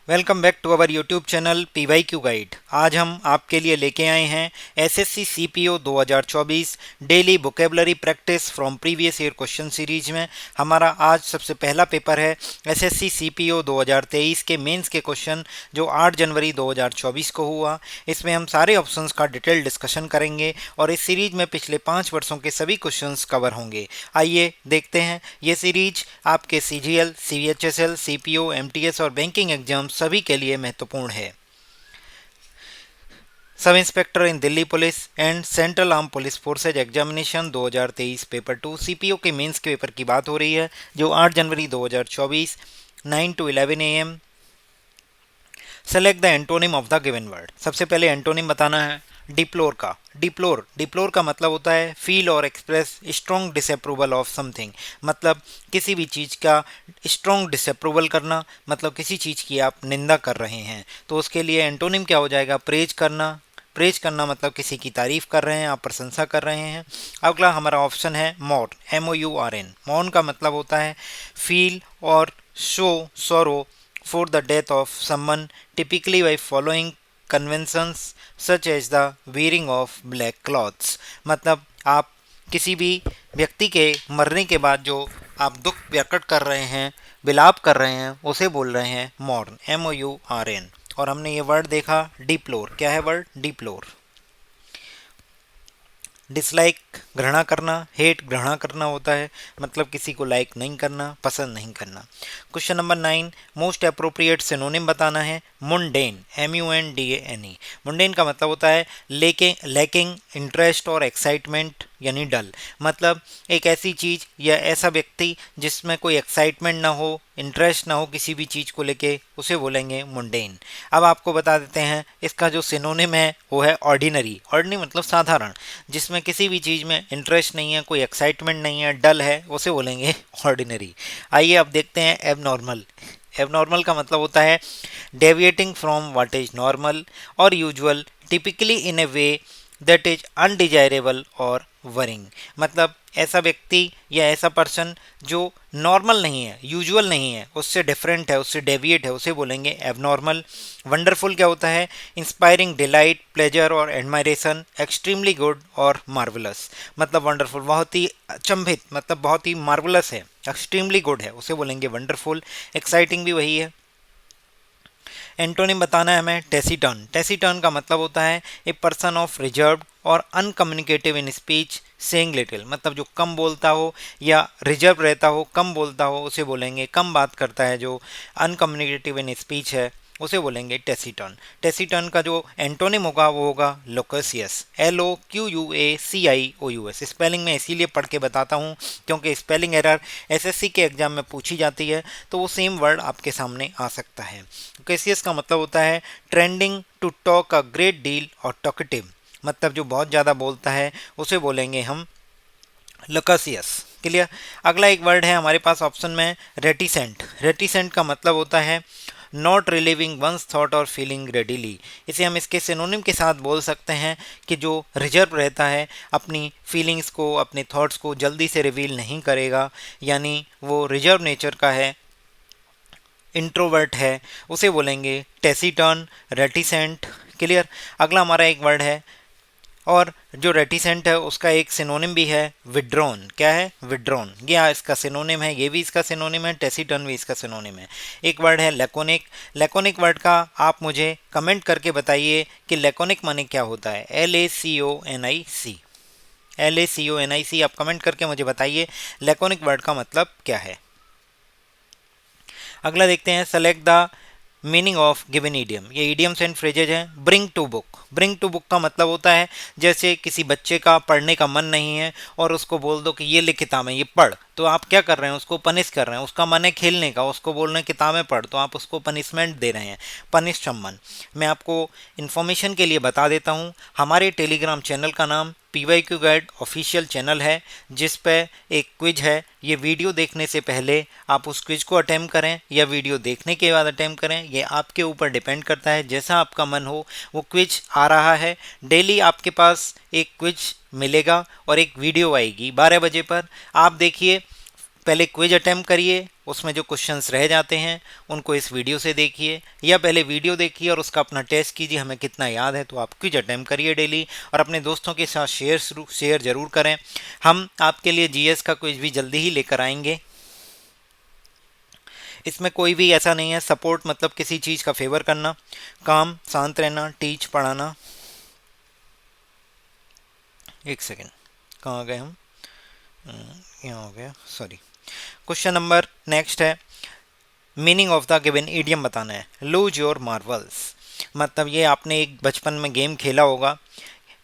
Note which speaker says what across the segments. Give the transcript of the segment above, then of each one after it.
Speaker 1: Welcome back to our YouTube channel PYQ guide. आज हम आपके लिए लेके आए हैं SSC CPO 2024 daily vocabulary practice from previous year question series में हमारा आज सबसे पहला पेपर है SSC CPO 2023 के मेंस के क्वेश्चन जो 8 जनवरी 2024 को हुआ। इसमें हम सारे ऑप्शंस का डिटेल डिस्कशन करेंगे और इस सीरीज में पिछले 5 वर्षों के सभी क्वेश्चंस कवर होंगे। आइए देखते हैं। ये सीरीज आपके CGL, CHSL, CPO, MTS और बैंकिंग एग्जाम सभी के लिए महत्वपूर्ण है। Sub inspector in Delhi police and central arm police forces examination 2023 paper 2 CPO के मेंस के पेपर की बात हो रही है जो 8 जनवरी 2024 9 to 11 AM। Select the antonym of the given word. सबसे पहले एंटोनिम बताना है डिप्लोर का। डिप्लोर का मतलब होता है फील और express strong disapproval of something, मतलब किसी भी चीज़ का स्ट्रॉन्ग डिसअप्रूवल करना, मतलब किसी चीज़ की आप निंदा कर रहे हैं। तो उसके लिए एंटोनिम क्या हो जाएगा? प्रेज करना। प्रेज करना मतलब किसी की तारीफ कर रहे हैं, आप प्रशंसा कर रहे हैं। अगला हमारा ऑप्शन है मॉर्न, MOURN। मॉर्न का मतलब होता है फील और show sorrow for the death of someone, typically by following conventions such as the wearing of black clothes। मतलब आप किसी भी व्यक्ति के मरने के बाद जो आप दुख प्रकट कर रहे हैं, विलाप कर रहे हैं, उसे बोल रहे हैं मॉर्न, MOURN। और हमने ये वर्ड देखा डिप्लोर। क्या है वर्ड? डिप्लोर। डिसलाइक घृणा करना, हेट घृणा करना होता है, मतलब किसी को लाइक नहीं करना, पसंद नहीं करना। Question number 9, most appropriate synonym बताना है मुंडेन, MUNDANE। मुंडेन का मतलब होता है लैकिंग इंटरेस्ट और एक्साइटमेंट यानी डल, मतलब एक ऐसी चीज़ या ऐसा व्यक्ति जिसमें कोई एक्साइटमेंट ना हो, इंटरेस्ट ना हो किसी भी चीज़ को लेके, उसे बोलेंगे मुंडेन। अब आपको बता देते हैं इसका जो सिनोनिम है वो है ऑर्डिनरी। ऑर्डिनरी मतलब साधारण, जिसमें किसी भी चीज़ में इंटरेस्ट नहीं है, कोई एक्साइटमेंट नहीं है, डल है, उसे बोलेंगे ऑर्डिनरी। आइए अब देखते हैं एबनॉर्मल। एबनॉर्मल का मतलब होता है deviating from what is normal और usual, typically in a way that is undesirable और वरिंग, मतलब ऐसा व्यक्ति या ऐसा पर्सन जो नॉर्मल नहीं है, यूजुअल नहीं है, उससे डिफरेंट है, उससे डेविएट है, उसे बोलेंगे एबनॉर्मल। वंडरफुल क्या होता है? इंस्पायरिंग डिलाइट, प्लेजर और एडमायरेशन। एक्सट्रीमली गुड और मार्वलस, मतलब वंडरफुल बहुत ही अचंभित, मतलब बहुत ही मार्वलस है। एक्सट्रीमली गुड है, उसे बोलेंगे वंडरफुल। एक्साइटिंग भी वही है। एंटोनिम बताना है हमें टेसिटर्न। टेसिटर्न का मतलब होता है ए पर्सन ऑफ रिजर्व्ड और अनकम्युनिकेटिव इन स्पीच सेइंग लिटिल, मतलब जो कम बोलता हो या रिजर्व रहता हो, कम बोलता हो, उसे बोलेंगे कम बात करता है, जो अनकम्युनिकेटिव इन स्पीच है उसे बोलेंगे टेसिटर्न। टेसिटर्न का जो एंटोनिम होगा वो होगा लोकेसियस, LOQUACIOUS। स्पेलिंग में इसीलिए पढ़ के बताता हूँ क्योंकि स्पेलिंग एरर SSC के एग्जाम में पूछी जाती है, तो वो सेम वर्ड आपके सामने आ सकता है। लोकेसियस का मतलब होता है trending to talk a great deal और टॉकेटिव, मतलब जो बहुत ज़्यादा बोलता है उसे बोलेंगे हम लोकेसियस। क्लियर। अगला एक वर्ड है हमारे पास ऑप्शन में रेटिसेंट। रेटिसेंट का मतलब होता है नॉट रिलीविंग वंस थॉट और फीलिंग रेडिली। इसे हम इसके सिनोनिम के साथ बोल सकते हैं कि जो रिजर्व रहता है, अपनी फीलिंग्स को, अपने थॉट्स को जल्दी से रिवील नहीं करेगा, यानी वो रिजर्व नेचर का है, इंट्रोवर्ट है, उसे बोलेंगे टेसिटर्न, रेटिसेंट। क्लियर। अगला हमारा एक वर्ड है, और जो रेटिसेंट है उसका एक सिनोनिम भी है विड्रॉन। क्या है? विड्रॉन। ये इसका सिनोनिम है, ये भी इसका सिनोनिम है, टेसिटर्न भी इसका सिनोनिम है। एक वर्ड है लैकोनिक। लैकोनिक वर्ड का आप मुझे कमेंट करके बताइए कि लैकोनिक माने क्या होता है? LACONIC। LACONIC आप कमेंट करके मुझे बताइए लैकोनिक वर्ड का मतलब क्या है। अगला देखते हैं select the meaning of given idiom. ये ईडियम्स एंड फ्रेजेज हैं। Bring to book. Bring to book का मतलब होता है जैसे किसी बच्चे का पढ़ने का मन नहीं है और उसको बोल दो कि ये ले किताबें, ये पढ़, तो आप क्या कर रहे हैं? उसको पनिश कर रहे हैं। उसका मन है खेलने का, उसको बोल रहे हैं किताबें पढ़, तो आप उसको पनिशमेंट दे रहे हैं, पनिश समवन। मैं आपको इन्फॉर्मेशन के लिए बता देता हूँ, हमारे टेलीग्राम चैनल का नाम PYQ गाइड ऑफिशियल चैनल है, जिस पे एक क्विज है। ये वीडियो देखने से पहले आप उस क्विज को अटेम्प्ट करें या वीडियो देखने के बाद अटेम्प्ट करें, ये आपके ऊपर डिपेंड करता है, जैसा आपका मन हो। वो क्विज आ रहा है, डेली आपके पास एक क्विज मिलेगा और एक वीडियो आएगी 12 बजे पर। आप देखिए, पहले क्विज अटेम्प्ट करिए, उसमें जो क्वेश्चंस रह जाते हैं उनको इस वीडियो से देखिए, या पहले वीडियो देखिए और उसका अपना टेस्ट कीजिए हमें कितना याद है। तो आप क्विज अटेम्प्ट करिए डेली, और अपने दोस्तों के साथ शेयर ज़रूर करें। हम आपके लिए जीएस का क्विज भी जल्दी ही लेकर आएंगे। इसमें कोई भी ऐसा नहीं है, सपोर्ट मतलब किसी चीज़ का फेवर करना, काम शांत रहना, टीच पढ़ाना। एक सेकेंड, कहाँ गए हम? यहाँ हो गया, सॉरी। क्वेश्चन नंबर नेक्स्ट है, meaning of the given idiom बताना है। लूज योर मार्वल्स, मतलब ये आपने एक बचपन में गेम खेला होगा,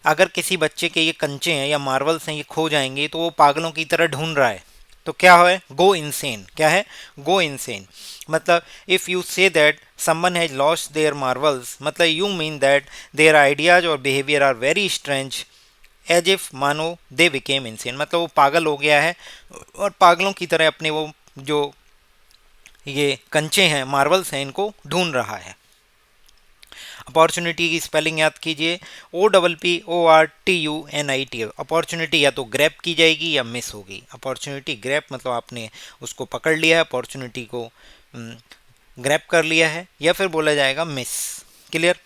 Speaker 1: अगर किसी बच्चे के ये कंचे हैं या मार्वल्स हैं ये खो जाएंगे तो वो पागलों की तरह ढूंढ रहा है, तो क्या है? Go insane. क्या है? Go insane. मतलब if you say that someone has lost their marbles, मतलब you mean that their ideas और behaviour are very strange, as if मानो दे बिकेम इनसेन, मतलब वो पागल हो गया है और पागलों की तरह अपने वो जो ये कंचे हैं, मार्वल्स हैं, इनको ढूंढ रहा है। अपॉर्चुनिटी की स्पेलिंग याद कीजिए, OPPORTUNIT। अपॉर्चुनिटी या तो ग्रैब की जाएगी या मिस होगी। अपॉर्चुनिटी ग्रैब मतलब आपने उसको पकड़ लिया है, अपॉर्चुनिटी को ग्रैब कर लिया है, या फिर बोला जाएगा miss. Clear?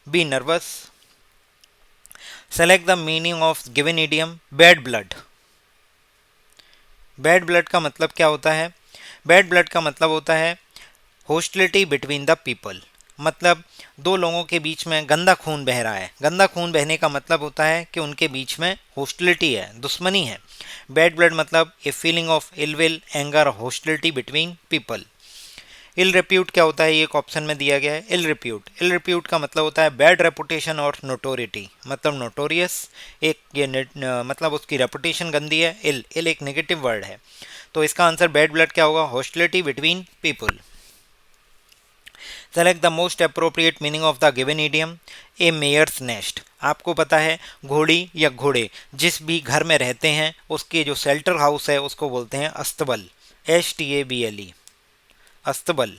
Speaker 1: B nervous. Select the meaning of given idiom. Bad blood. Bad blood का मतलब क्या होता है? बैड ब्लड का मतलब होता है हॉस्टिलिटी बिटवीन द पीपल, मतलब दो लोगों के बीच में गंदा खून बह रहा है। गंदा खून बहने का मतलब होता है कि उनके बीच में हॉस्टिलिटी है, दुश्मनी है। बैड ब्लड मतलब a feeling of ill will, anger, hostility between people. Ill repute क्या होता है? ये एक ऑप्शन में दिया गया है। इल रिप्यूट, इल रिप्यूट का मतलब होता है बैड रेपुटेशन और नोटोरिटी, मतलब नोटोरियस एक ये मतलब उसकी रेपुटेशन गंदी है। इल, इल एक नेगेटिव वर्ड है, तो इसका आंसर बैड ब्लड क्या होगा? Hostility between people. Select the most appropriate meaning of the given idiom. A mare's nest, आपको पता है घोड़ी या घोड़े जिस भी घर में रहते हैं उसके जो शेल्टर हाउस है उसको बोलते हैं अस्तबल। STABLE, अस्तबल।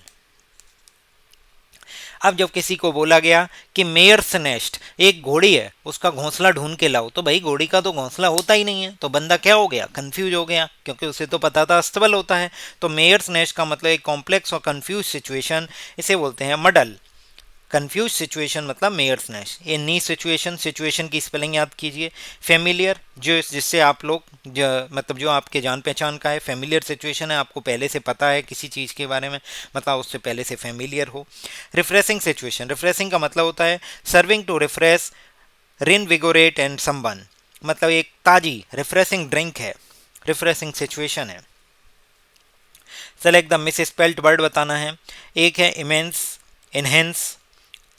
Speaker 1: अब जब किसी को बोला गया कि मेयर्स नेस्ट, एक घोड़ी है उसका घोंसला ढूंढ के लाओ, तो भाई घोड़ी का तो घोंसला होता ही नहीं है, तो बंदा क्या हो गया? कंफ्यूज हो गया, क्योंकि उसे तो पता था अस्तबल होता है। तो मेयर्स नेस्ट का मतलब एक कॉम्प्लेक्स और कंफ्यूज सिचुएशन, इसे बोलते हैं मडल। कंफ्यूज सिचुएशन मतलब मेयर्स नेस्ट। ये नी सिचुएशन, सिचुएशन की स्पेलिंग याद कीजिए। फेमिलियर, जो जिससे आप लोग मतलब जो आपके जान पहचान का है। फेमिलियर सिचुएशन है, आपको पहले से पता है किसी चीज़ के बारे में, मतलब उससे पहले से फेमिलियर हो। रिफ्रेशिंग सिचुएशन, रिफ्रेशिंग का मतलब होता है serving to refresh, reinvigorate and someone, मतलब एक ताजी रिफ्रेशिंग ड्रिंक है, रिफ्रेशिंग सिचुएशन है। Select the misspelt word बताना है। एक है इमेंस, इनहेंस,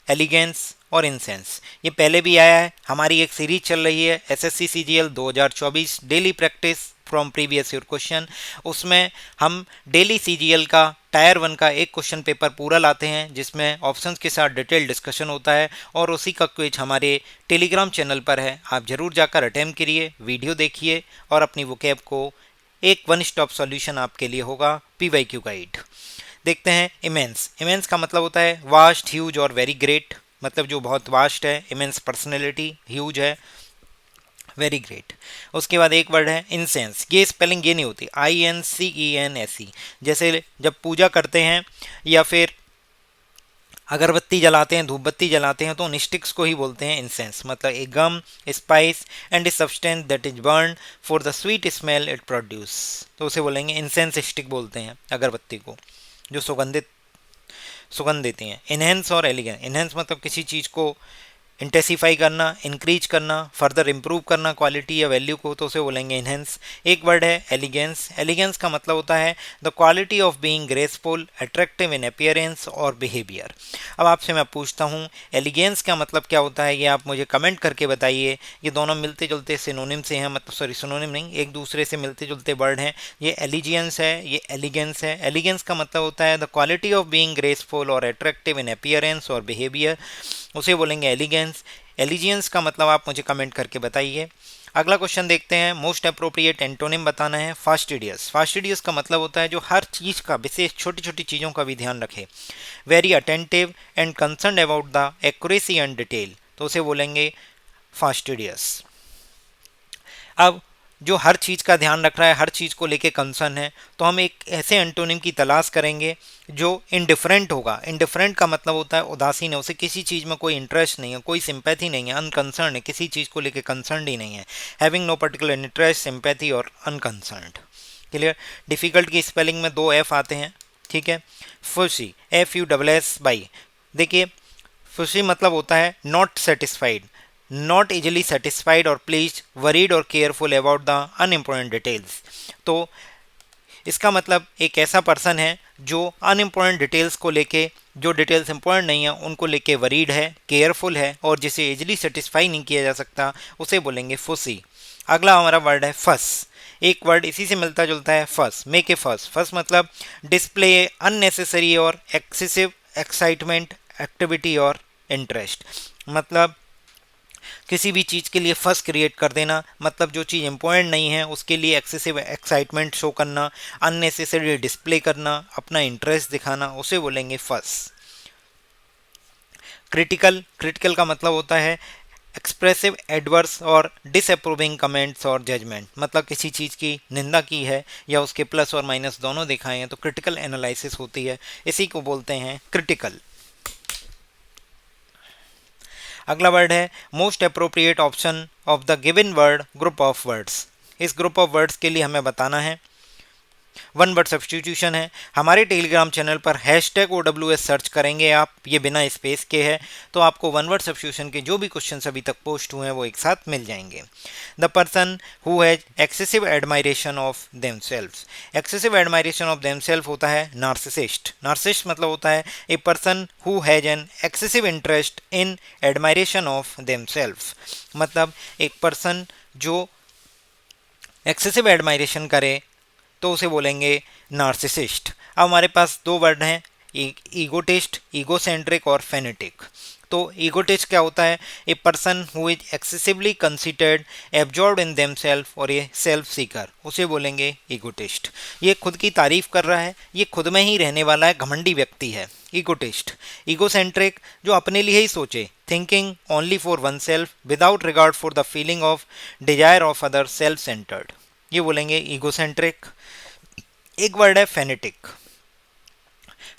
Speaker 1: एलिगेंस और इंसेंस। ये पहले भी आया है, हमारी एक सीरीज चल रही है SSC CGL 2024 daily practice from previous year question. उसमें हम डेली CGL का टायर 1 का एक क्वेश्चन पेपर पूरा लाते हैं जिसमें ऑप्शंस के साथ डिटेल डिस्कशन होता है, और उसी का क्विज हमारे टेलीग्राम चैनल पर है। आप ज़रूर जाकर अटेम्प्ट करिए, वीडियो देखिए और अपनी वोकैब को एक वन स्टॉप सॉल्यूशन आपके लिए होगा PYQ गाइड। देखते हैं इमेंस। इमेंस का मतलब होता है वास्ट, ह्यूज और वेरी ग्रेट, मतलब जो बहुत वास्ट है। इमेंस पर्सनैलिटी, ह्यूज है, वेरी ग्रेट। उसके बाद एक वर्ड है इंसेंस। ये स्पेलिंग ये नहीं होती, INCENSE। जैसे जब पूजा करते हैं या फिर अगरबत्ती जलाते हैं, धूप बत्ती जलाते हैं, तो उन स्टिक्स को ही बोलते हैं इंसेंस। मतलब a gum, spice and a substance that is burn for the sweet smell it produce, तो उसे बोलेंगे इंसेंस स्टिक बोलते हैं अगरबत्ती को, जो सुगंध देती हैं। इनहेंस और एलिगेंस, इनहेंस मतलब किसी चीज़ को इंटेसिफाई करना, इंक्रीज करना, फर्दर इंप्रूव करना क्वालिटी या वैल्यू को, तो उसे बोलेंगे इनहेंस। एक वर्ड है एलिगेंस। एलिगेंस का मतलब होता है the quality of being graceful, attractive in appearance और बिहेवियर। अब आपसे मैं पूछता हूँ एलिगेंस का मतलब क्या होता है, ये आप मुझे कमेंट करके बताइए। ये दोनों मिलते जुलते सिनोनिम से हैं, मतलब सॉरी सिनोनिम नहीं, एक दूसरे से मिलते जुलते वर्ड हैं। ये एलिजियंस है, ये एलिगेंस है। एलिगेंस का मतलब होता है the quality of being graceful और अट्रैक्टिव इन अपीयरेंस और बिहेवियर, उसे बोलेंगे एलिगेंस। एलिजियंस का मतलब आप मुझे कमेंट करके बताइए। अगला क्वेश्चन देखते हैं, मोस्ट अप्रोप्रिएट एंटोनिम बताना है। फास्टिडियस। फास्टिडियस का मतलब होता है जो हर चीज़ का, विशेष छोटी छोटी चीज़ों का भी ध्यान रखे। Very attentive and concern about the accuracy and detail, तो उसे बोलेंगे फास्टिडियस। अब जो हर चीज़ का ध्यान रख रहा है, हर चीज़ को लेके कंसर्न है, तो हम एक ऐसे एंटोनिम की तलाश करेंगे जो इनडिफरेंट होगा। इनडिफरेंट का मतलब होता है उदासीन है, उसे किसी चीज़ में कोई इंटरेस्ट नहीं है, कोई सिंपैथी नहीं है, अनकंसर्न है, किसी चीज़ को लेके कंसर्न ही नहीं है। Having no particular interest, sympathy और अनकंसर्न्ड। क्लियर। डिफ़िकल्ट की स्पेलिंग में 2 एफ आते हैं, ठीक है। Fussy, FUSS Y. देखिए फुशी मतलब होता है not satisfied, not easily satisfied और प्लीज, वरीड और careful about the unimportant details. तो इसका मतलब एक ऐसा पर्सन है जो अनइम्पोर्टेंट डिटेल्स को लेके, जो डिटेल्स इंपॉर्टेंट नहीं है उनको लेके वरीड है, केयरफुल है और जिसे इजिली सेटिस्फाई नहीं किया जा सकता उसे बोलेंगे फुसी। अगला हमारा वर्ड है फस। एक वर्ड इसी से मिलता जुलता है, फस, मेक ए फस। फस मतलब डिस्प्ले अननेसेसरी और एक्सेसिव एक्साइटमेंट, एक्टिविटी और इंटरेस्ट। मतलब किसी भी चीज़ के लिए फस क्रिएट कर देना, मतलब जो चीज़ इंपॉर्टेंट नहीं है उसके लिए एक्सेसिव एक्साइटमेंट शो करना, अननेसेसरी डिस्प्ले करना, अपना इंटरेस्ट दिखाना, उसे बोलेंगे फस। क्रिटिकल, क्रिटिकल का मतलब होता है एक्सप्रेसिव एडवर्स और डिसअप्रूविंग कमेंट्स और जजमेंट। मतलब किसी चीज़ की निंदा की है या उसके प्लस और माइनस दोनों दिखाए हैं तो क्रिटिकल एनालिसिस होती है, इसी को बोलते हैं क्रिटिकल। अगला वर्ड है most appropriate option of the given word group of words. इस ग्रुप ऑफ वर्ड्स के लिए हमें बताना है वन वर्ड सब्सटीट्यूशन है। हमारे टेलीग्राम चैनल पर #OWS सर्च करेंगे आप, ये बिना स्पेस के है, तो आपको वन वर्ड सब्सटीट्यूशन के जो भी क्वेश्चन अभी तक पोस्ट हुए हैं वो एक साथ मिल जाएंगे। The person who has excessive admiration of themselves. Excessive admiration of themself होता है नार्सिसिस्ट। नार्सिसिस्ट मतलब होता है a person who has an excessive interest in admiration of themself. मतलब एक पर्सन जो एक्सेसिव एडमायरेशन करे तो उसे बोलेंगे नार्सिसिस्ट। अब हमारे पास 2 वर्ड हैं, एक ईगोटिस्ट, ईगोसेंट्रिक और फेनेटिक। तो ईगोटिस्ट क्या होता है? A person who is excessively considered, absorbed in themself और ये सेल्फ सीकर, उसे बोलेंगे ईगोटिस्ट। ये खुद की तारीफ कर रहा है, ये खुद में ही रहने वाला है, घमंडी व्यक्ति है ईगोटिस्ट। ईगोसेंट्रिक जो अपने लिए ही सोचे, thinking only for one self without regard for the feeling of desire of other, self centred, ये बोलेंगे ईगोसेंट्रिक। एक वर्ड है फेनेटिक।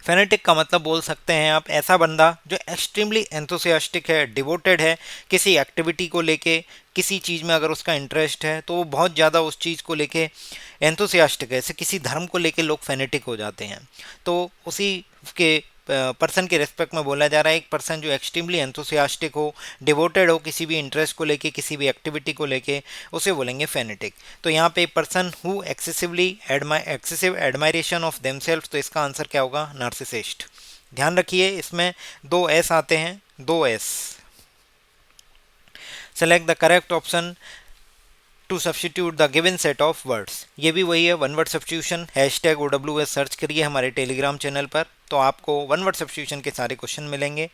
Speaker 1: फेनेटिक का मतलब बोल सकते हैं आप ऐसा बंदा जो एक्सट्रीमली एंथुसियास्टिक है, डिवोटेड है किसी एक्टिविटी को लेके, किसी चीज़ में अगर उसका इंटरेस्ट है तो वो बहुत ज़्यादा उस चीज़ को लेके एंथुसियास्टिक है। जैसे किसी धर्म को लेके लोग फेनेटिक हो जाते हैं, तो उसी के पर्सन के रेस्पेक्ट में बोला जा रहा है एक पर्सन जो एक्सट्रीमली एंथुसियास्टिक हो, डिवोटेड हो किसी भी इंटरेस्ट को लेके, किसी भी एक्टिविटी को लेके, उसे बोलेंगे फेनेटिक। तो यहाँ पे person who excessive admiration of themself, तो इसका आंसर क्या होगा? नार्सिसिस्ट। ध्यान रखिए इसमें 2 एस आते हैं, 2 S. Select the correct option to substitute the given set of words. ये भी वही है, one word substitution. #OWS search करिए हमारे टेलीग्राम चैनल पर, तो आपको वन वर्ड सब्सटीट्यूशन के सारे क्वेश्चन मिलेंगे।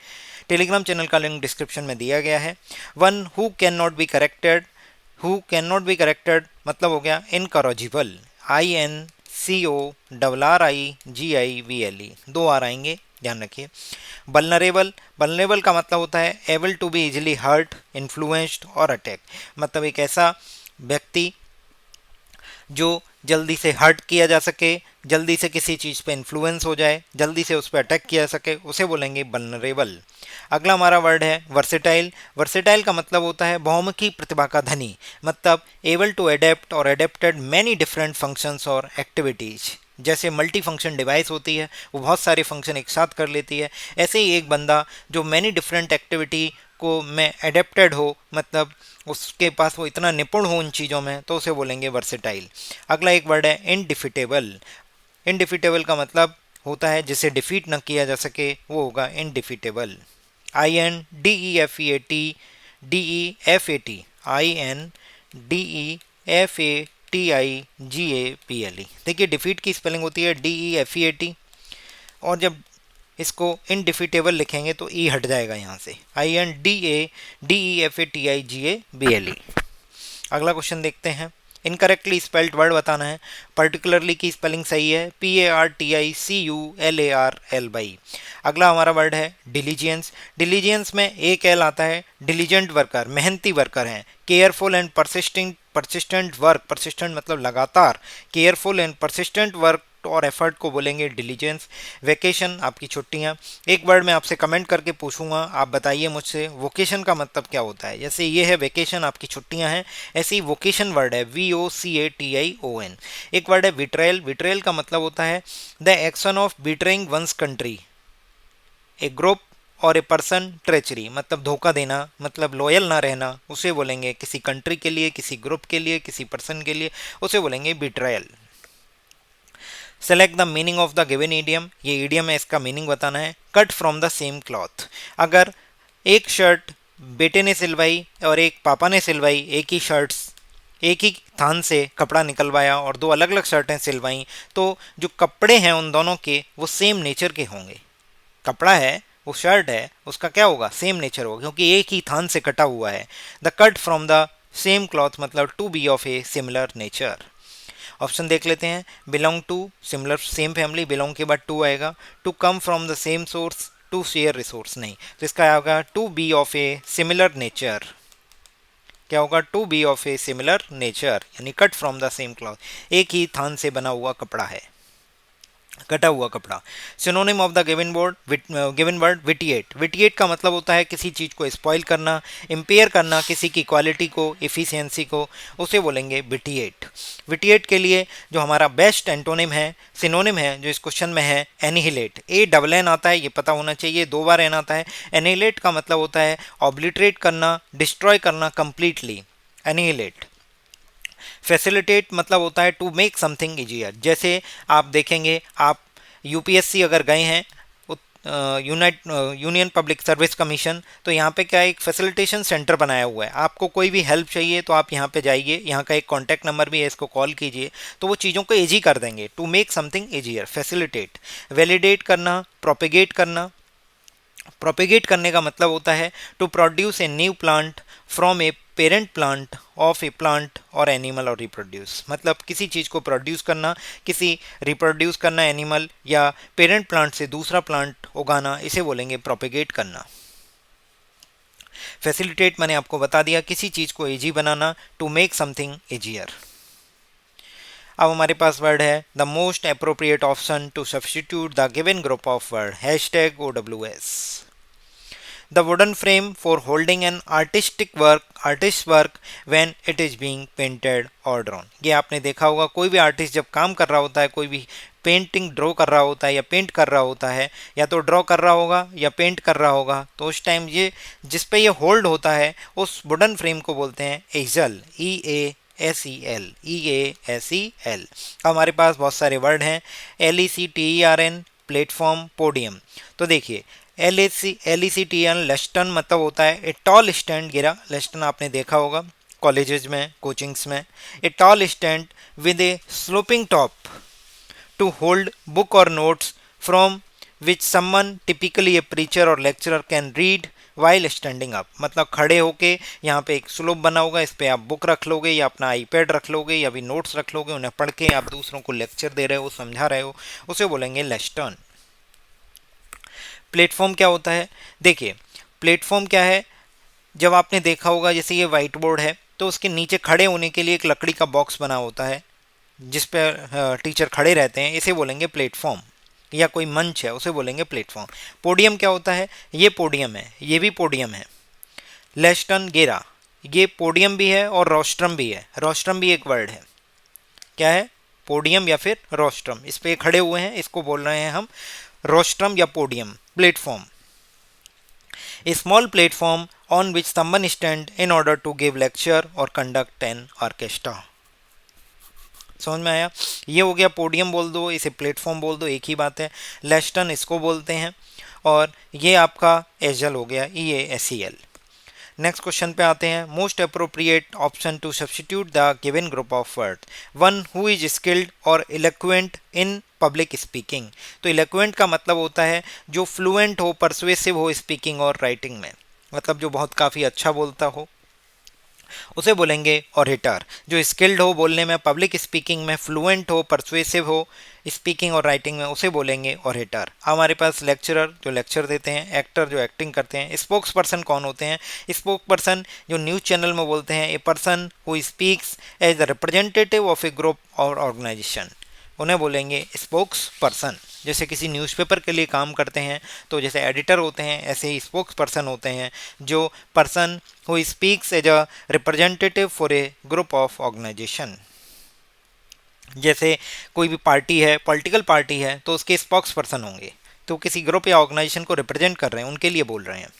Speaker 1: टेलीग्राम चैनल का लिंक डिस्क्रिप्शन में दिया गया है। One who can not be corrected, who can not be corrected मतलब हो गया इनकरेजिबल, INCORRIGIVLE, 2 आर आएंगे, ध्यान रखिए। वल्नरेबल, वल्नरेबल का मतलब होता है able to be easily hurt, influenced और अटैक। मतलब एक ऐसा व्यक्ति जो जल्दी से हर्ट किया जा सके, जल्दी से किसी चीज़ पे इन्फ्लुएंस हो जाए, जल्दी से उस पर अटैक किया जा सके, उसे बोलेंगे वल्नरेबल। अगला हमारा वर्ड है वर्सेटाइल। वर्सेटाइल का मतलब होता है बहुमुखी प्रतिभा का धनी, मतलब एबल टू अडेप्ट और अडेप्टेड मैनी डिफरेंट फंक्शंस और एक्टिविटीज़। जैसे मल्टी फंक्शन डिवाइस होती है, वो बहुत सारे फंक्शन एक साथ कर लेती है, ऐसे ही एक बंदा जो मैनी डिफरेंट एक्टिविटी को में एडेप्टेड हो, मतलब उसके पास वो इतना निपुण हो उन चीज़ों में, तो उसे बोलेंगे वर्सेटाइल। अगला एक वर्ड है इनडिफिटेबल। इनडिफिटेबल का मतलब होता है जिसे डिफीट न किया जा सके, वो होगा इनडिफिटेबल। INDEFEAT, देखिए डिफीट की स्पेलिंग होती है DEFEAT, और जब इसको इनडिफिटेबल लिखेंगे तो ई हट जाएगा यहाँ से, INDEFEATIGABLE। अगला क्वेश्चन देखते हैं, इनकरेक्टली स्पेल्ड वर्ड बताना है। पर्टिकुलरली की स्पेलिंग सही है PARTICULARL। अगला हमारा वर्ड है डिलीजियंस। डिलीजियंस में एक एल आता है। डिलीजेंट वर्कर, मेहनती वर्कर हैं। Careful and persistent, persistent work, persistent मतलब लगातार, केयरफुल एंड परसिस्टेंट वर्क और एफर्ट को बोलेंगे डिलीजेंस। वेकेशन आपकी छुट्टियां। एक वर्ड में आपसे कमेंट करके पूछूंगा, आप बताइए मुझसे वोकेशन का मतलब क्या होता है। जैसे ये है वेकेशन, आपकी छुट्टियां हैं, ऐसे ही वोकेशन वर्ड है VOCATION। एक वर्ड है विट्रेयल। विट्रेयल का मतलब होता है the action of betraying one's country, a group और ए पर्सन ट्रेचरी, मतलब धोखा देना, मतलब लॉयल ना रहना, उसे बोलेंगे किसी कंट्री के लिए, किसी ग्रुप के लिए, किसी पर्सन के लिए, उसे बोलेंगे betrayal. Select the meaning of the given idiom. ये ईडियम है, इसका मीनिंग बताना है। Cut from the same cloth. अगर एक शर्ट बेटे ने सिलवाई और एक पापा ने सिलवाई, एक ही शर्ट्स, एक ही थान से कपड़ा निकलवाया और दो अलग अलग शर्टें सिलवाई, तो जो कपड़े हैं उन दोनों के वो सेम नेचर के होंगे। कपड़ा है, वो शर्ट है, उसका क्या होगा, सेम नेचर होगा, क्योंकि एक ही थान से कटा हुआ है। The cut from the same cloth मतलब to be of a similar nature. Option देख लेते हैं। Belong to, similar, same family, belong के बाद टू आएगा। To come from the same source, to share resource नहीं, तो इसका आएगा to be of a similar nature. क्या होगा, to be of a similar nature, यानी cut from the same cloth, एक ही थान से बना हुआ कपड़ा है, कटा हुआ कपड़ा। Synonym of the given word vitiate. Vitiate का मतलब होता है किसी चीज़ को स्पॉइल करना, इम्पेयर करना, किसी की क्वालिटी को, एफिशिएंसी को, उसे बोलेंगे विटिएट। विटिएट के लिए जो हमारा बेस्ट एंटोनिम है, सिनोनिम है, जो इस क्वेश्चन में है एनिहिलेट। ANN आता है, ये पता होना चाहिए, 2 बार एन आता है। एनिहिलेट का मतलब होता है ऑब्लिटरेट करना, डिस्ट्रॉय करना कंप्लीटली, एनिहिलेट। फैसिलिटेट मतलब होता है टू मेक समथिंग इजियर। जैसे आप देखेंगे, आप यूपीएससी अगर गए हैं, यूनियन पब्लिक सर्विस कमीशन, तो यहाँ पे क्या है, एक फैसिलिटेशन सेंटर बनाया हुआ है। आपको कोई भी हेल्प चाहिए तो आप यहाँ पे जाइए, यहाँ का एक कॉन्टैक्ट नंबर भी है, इसको कॉल कीजिए, तो वो चीज़ों को ईजी कर देंगे। To make something easier, facilitate. Validate करना, प्रोपेगेट करना। प्रोपेगेट करने का मतलब होता है to produce a new plant from a parent plant of a plant और एनिमल और रिप्रोड्यूस, मतलब किसी चीज़ को प्रोड्यूस करना, किसी रिप्रोड्यूस करना एनिमल या पेरेंट प्लांट से दूसरा प्लांट उगाना, इसे बोलेंगे प्रोपेगेट करना। फैसिलिटेट मैंने आपको बता दिया, किसी चीज़ को इजी बनाना, टू मेक समथिंग इजियर। अब हमारे पास वर्ड है the most appropriate option to substitute the given group of word, #OWS। The wooden frame for holding an artist's work when it is being painted or drawn। ये आपने देखा होगा, कोई भी आर्टिस्ट जब काम कर रहा होता है, कोई भी पेंटिंग ड्रॉ कर रहा होता है या पेंट कर रहा होता है, या तो ड्रॉ कर रहा होगा या पेंट कर रहा होगा, तो उस टाइम ये जिस पे ये होल्ड होता है उस वुडन फ्रेम को बोलते हैं एजल, EASEL। हमारे पास बहुत सारे वर्ड हैं। LECTERN, platform, podium. तो देखिए, LECTN लेस्टन मतलब होता है ए टॉल स्टैंड। गिरा लेस्टन आपने देखा होगा कॉलेजेस में, कोचिंग्स में। A tall stand with a sloping top to hold book और notes from which someone, typically a preacher और lecturer, can read while standing up. मतलब खड़े होके यहाँ पे एक स्लोप बना होगा, इस पे आप बुक रख लोगे या अपना आईपैड रख लोगे या भी नोट्स रख लोगे, उन्हें पढ़ के आप दूसरों को लेक्चर दे रहे हो, समझा रहे हो, उसे बोलेंगे लेस्टन। प्लेटफॉर्म क्या होता है, देखिए प्लेटफॉर्म क्या है, जब आपने देखा होगा जैसे ये वाइट बोर्ड है, तो उसके नीचे खड़े होने के लिए एक लकड़ी का बॉक्स बना होता है जिस पर टीचर खड़े रहते हैं, इसे बोलेंगे प्लेटफॉर्म, या कोई मंच है उसे बोलेंगे प्लेटफॉर्म। पोडियम क्या होता है, ये पोडियम है, ये भी पोडियम है। लेस्टन, गेरा, ये पोडियम भी है और रोस्ट्रम भी है। रोस्ट्रम भी एक वर्ड है, क्या है, पोडियम या फिर रोस्ट्रम, इस पे खड़े हुए हैं, इसको बोल रहे हैं हम रोस्ट्रम या podium. Platform, a small platform on which someone stand in order to give lecture और कंडक्ट एन ऑर्केस्ट्रा। समझ में आया, ये हो गया पोडियम बोल दो, इसे प्लेटफॉर्म बोल दो, एक ही बात है। लेस्टन इसको बोलते हैं, और ये आपका एजल हो गया, EASEL। नेक्स्ट क्वेश्चन पे आते हैं। Most appropriate option to substitute the given group of word, one who is skilled और इलेक्वेंट इन पब्लिक स्पीकिंग। तो इलेक्वेंट का मतलब होता है जो फ्लुएंट हो, परसुएसिव हो स्पीकिंग और राइटिंग में, मतलब जो बहुत काफ़ी अच्छा बोलता हो। उसे बोलेंगे ऑरेटर। जो स्किल्ड हो बोलने में, पब्लिक स्पीकिंग में, फ्लुएंट हो, परसुएसिव हो स्पीकिंग और राइटिंग में, उसे बोलेंगे ऑरेटर। हमारे पास लेक्चरर जो लेक्चर देते हैं, एक्टर जो एक्टिंग करते हैं, स्पोक्स पर्सन कौन होते हैं? स्पोक्स पर्सन जो न्यूज़ चैनल में बोलते हैं, a person who speaks as the representative of a group और ऑर्गेनाइजेशन, उन्हें बोलेंगे स्पोक्स पर्सन। जैसे किसी न्यूज़पेपर के लिए काम करते हैं तो जैसे एडिटर होते हैं, ऐसे ही स्पोक्स पर्सन होते हैं जो person who speaks as a representative for a group of organisation. जैसे कोई भी पार्टी है, पॉलिटिकल पार्टी है, तो उसके स्पोक्स पर्सन होंगे, तो किसी ग्रुप या ऑर्गेनाइजेशन को रिप्रेजेंट कर रहे हैं, उनके लिए बोल रहे हैं।